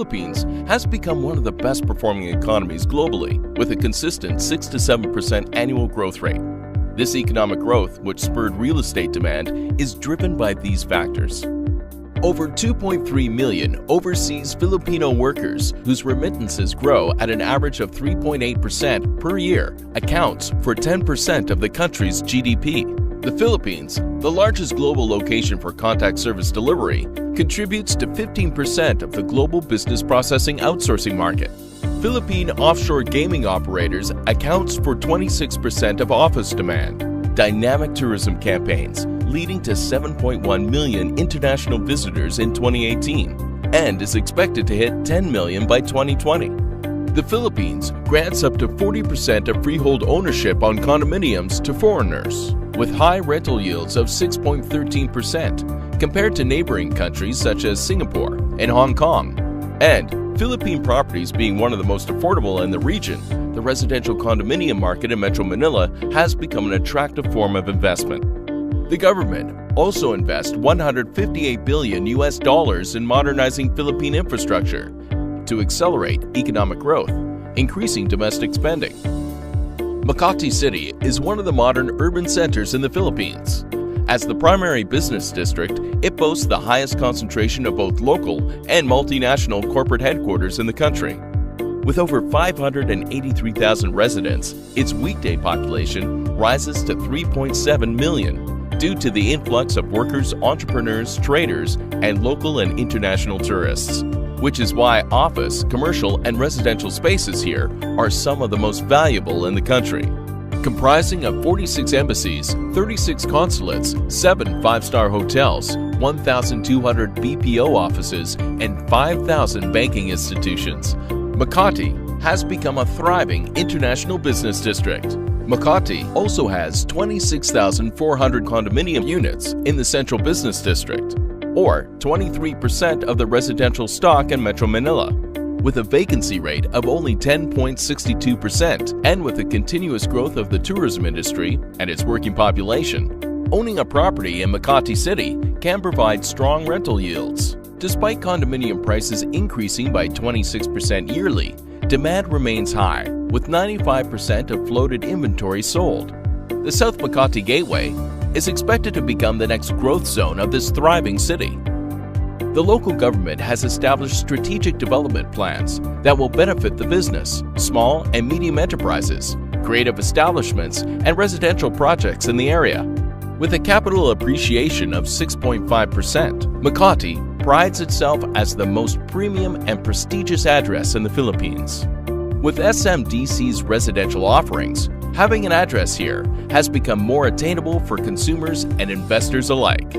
Philippines has become one of the best performing economies globally, with a consistent 6 to 7% annual growth rate. This economic growth, which spurred real estate demand, is driven by these factors. Over 2.3 million overseas Filipino workers, whose remittances grow at an average of 3.8% per year, accounts for 10% of the country's GDP. The Philippines, the largest global location for contact service delivery, contributes to 15% of the global business processing outsourcing market. Philippine offshore gaming operators accounts for 26% of office demand. Dynamic tourism campaigns leading to 7.1 million international visitors in 2018 and is expected to hit 10 million by 2020. The Philippines grants up to 40% of freehold ownership on condominiums to foreigners, with high rental yields of 6.13% compared to neighboring countries such as Singapore and Hong Kong. And Philippine properties being one of the most affordable in the region, the residential condominium market in Metro Manila has become an attractive form of investment. The government also invests $158 billion in modernizing Philippine infrastructure to accelerate economic growth, increasing domestic spending. Makati City is one of the modern urban centers in the Philippines. As the primary business district, it boasts the highest concentration of both local and multinational corporate headquarters in the country. With over 583,000 residents, its weekday population rises to 3.7 million due to the influx of workers, entrepreneurs, traders, and local and international tourists, which is why office, commercial, and residential spaces here are some of the most valuable in the country. Comprising of 46 embassies, 36 consulates, 7 five-star hotels, 1,200 BPO offices, and 5,000 banking institutions, Makati has become a thriving international business district. Makati also has 26,400 condominium units in the Central Business District, or 23% of the residential stock in Metro Manila, with a vacancy rate of only 10.62%, and with the continuous growth of the tourism industry and its working population, owning a property in Makati City can provide strong rental yields. Despite condominium prices increasing by 26% yearly, demand remains high, with 95% of floated inventory sold. The South Makati Gateway is expected to become the next growth zone of this thriving city. The local government has established strategic development plans that will benefit the business, small and medium enterprises, creative establishments, and residential projects in the area. With a capital appreciation of 6.5%, Makati prides itself as the most premium and prestigious address in the Philippines. With SMDC's residential offerings, having an address here has become more attainable for consumers and investors alike.